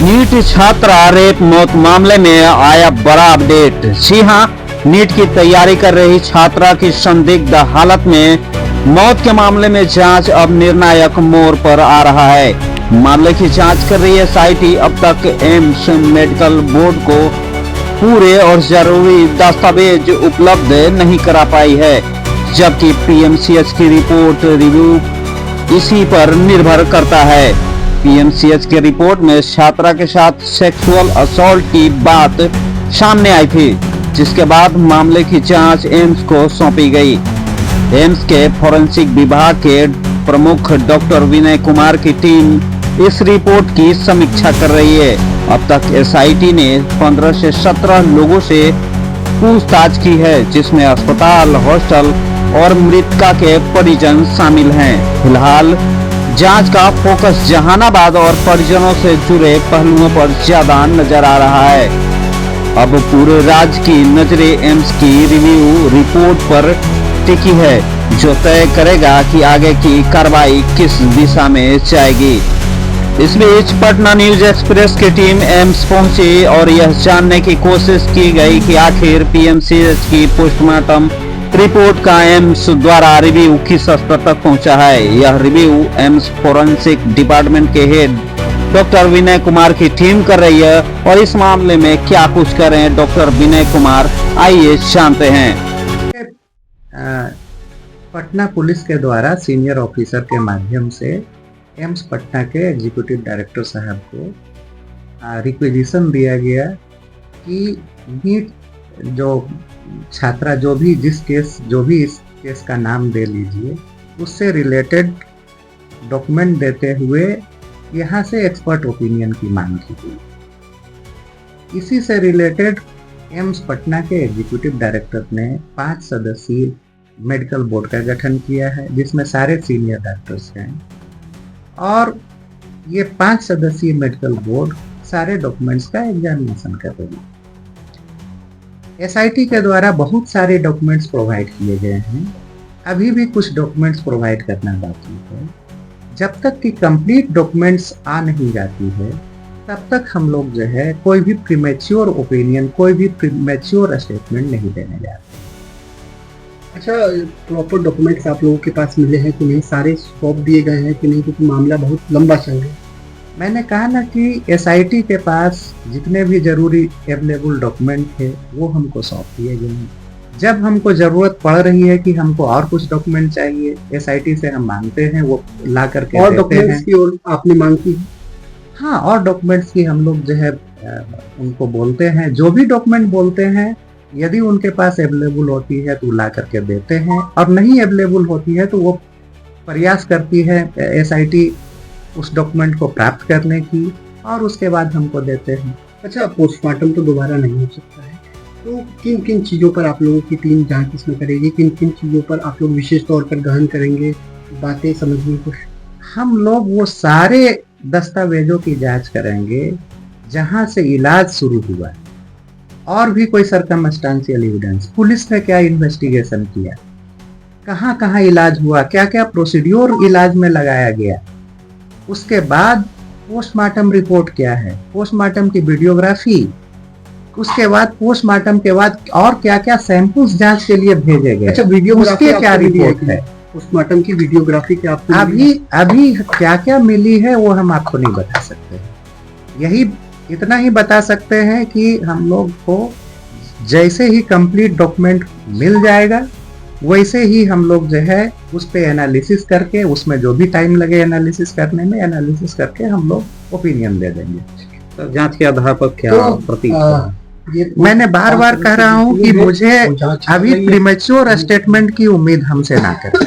NEET छात्रा rape मौत मामले में आया बड़ा अपडेट। जी हां, नीट की तैयारी कर रही छात्रा की संदिग्ध हालत में मौत के मामले में जांच अब निर्णायक मोड़ पर आ रहा है। मामले की जांच कर रही एसआईटी अब तक एम्स मेडिकल बोर्ड को पूरे और जरूरी दस्तावेज उपलब्ध नहीं करा पाई है, जबकि पीएमसीएच की रिपोर्ट रिव्यू इसी पर निर्भर करता है। पीएमसीएच की रिपोर्ट में छात्रा के साथ सेक्सुअल असॉल्ट की बात सामने आई थी, जिसके बाद मामले की जांच एम्स को सौंपी गई। एम्स के फोरेंसिक विभाग के प्रमुख डॉक्टर विनय कुमार की टीम इस रिपोर्ट की समीक्षा कर रही है। अब तक एसआईटी ने 15 से 17 लोगों से पूछताछ की है, जिसमें अस्पताल, हॉस्टल और मृतका के परिजन शामिल हैं। फिलहाल जांच का फोकस जहानाबाद और परिजनों से जुड़े पहलुओं पर ज्यादा नजर आ रहा है। अब पूरे राज्य की नजरें एम्स की रिव्यू रिपोर्ट पर टिकी है, जो तय करेगा कि आगे की कार्रवाई किस दिशा में जाएगी। इस बीच पटना न्यूज एक्सप्रेस की टीम एम्स पहुंची और यह जानने की कोशिश की गई कि आखिर पीएमसीएच की पोस्टमार्टम रिपोर्ट का एम्स द्वारा रिव्यू किस स्तर तक पहुंचा है। यह रिव्यू एम्स फोरेंसिक डिपार्टमेंट के हेड डॉक्टर विनय कुमार की टीम कर रही है, और इस मामले में क्या कुछ कर रहे हैं डॉक्टर विनय कुमार, आइए जानते हैं। पटना पुलिस के द्वारा सीनियर ऑफिसर के माध्यम से एम्स पटना के एग्जीक्यूटिव डायरेक्टर साहब को रिक्वेजिशन दिया गया कि नीट जो छात्रा जो भी इस केस का नाम दे लीजिए, उससे रिलेटेड डॉक्यूमेंट देते हुए यहाँ से एक्सपर्ट ओपिनियन की मांग की गई। इसी से रिलेटेड एम्स पटना के एग्जीक्यूटिव डायरेक्टर ने 5 सदस्यीय मेडिकल बोर्ड का गठन किया है, जिसमें सारे सीनियर डॉक्टर्स हैं, और ये 5 सदस्यीय मेडिकल बोर्ड सारे डॉक्यूमेंट्स का एग्जामिनेशन कर रही है। एसआईटी के द्वारा बहुत सारे डॉक्यूमेंट्स प्रोवाइड किए गए हैं, अभी भी कुछ डॉक्यूमेंट्स प्रोवाइड करना बाकी है। जब तक कि कंप्लीट डॉक्यूमेंट्स आ नहीं जाती है, तब तक हम लोग जो है कोई भी प्रीमेच्योर ओपिनियन, कोई भी प्रीमेच्योर स्टेटमेंट नहीं देने जा रहे। अच्छा, प्रॉपर डॉक्यूमेंट्स आप लोगों के पास मिले हैं कि नहीं? सारे सौंप दिए गए हैं कि नहीं? क्योंकि मामला बहुत लंबा चल रहा है। मैंने कहा ना कि एसआईटी के पास जितने भी जरूरी अवेलेबल डॉक्यूमेंट थे वो हमको सौंप दिए गए हैं। जब हमको जरूरत पड़ रही है कि हमको और कुछ डॉक्यूमेंट चाहिए, एसआईटी से हम मांगते हैं, वो ला करके और देते डॉक्यूमेंट्स हैं। की और आपने मांग की? हाँ, और डॉक्यूमेंट्स की हम लोग जो है उनको बोलते हैं, जो भी डॉक्यूमेंट बोलते हैं, यदि उनके पास अवेलेबल होती है तो ला करके देते हैं, और नहीं अवेलेबल होती है तो वो प्रयास करती है एसआईटी उस डॉक्यूमेंट को प्राप्त करने की, और उसके बाद हमको देते हैं। अच्छा, पोस्टमार्टम तो दोबारा नहीं हो सकता है, तो किन किन चीज़ों पर आप लोगों की टीम जांच इसमें करेगी? किन किन चीज़ों पर आप लोग विशेष तौर पर गहन करेंगे? बातें समझने को हम लोग वो सारे दस्तावेजों की जांच करेंगे जहां से इलाज शुरू हुआ, और भी कोई सर्कमस्टांशियल एविडेंस, पुलिस ने क्या इन्वेस्टिगेशन किया, कहाँ कहाँ इलाज हुआ, क्या क्या प्रोसीड्योर इलाज में लगाया गया, उसके बाद पोस्टमार्टम रिपोर्ट क्या है, पोस्टमार्टम की वीडियोग्राफी, उसके बाद पोस्टमार्टम के बाद और क्या क्या सैंपल्स जांच के लिए भेजे गए। अच्छा, वीडियोग्राफी उसके क्या रिपोर्ट है? पोस्टमार्टम की वीडियोग्राफी क्या आपको अभी क्या क्या मिली है वो हम आपको नहीं बता सकते। यही इतना ही बता सकते हैं कि हम लोग को जैसे ही कंप्लीट डॉक्यूमेंट मिल जाएगा, वैसे ही हम लोग जो है उस पे एनालिसिस करके, उसमें जो भी टाइम लगे एनालिसिस करने में, एनालिसिस करके हम लोग ओपिनियन दे देंगे। तो जांच के आधार पर क्या प्रतीत मैंने बार बार कह रहा हूँ कि मुझे अभी प्रीमेच्योर स्टेटमेंट की उम्मीद हमसे ना करें।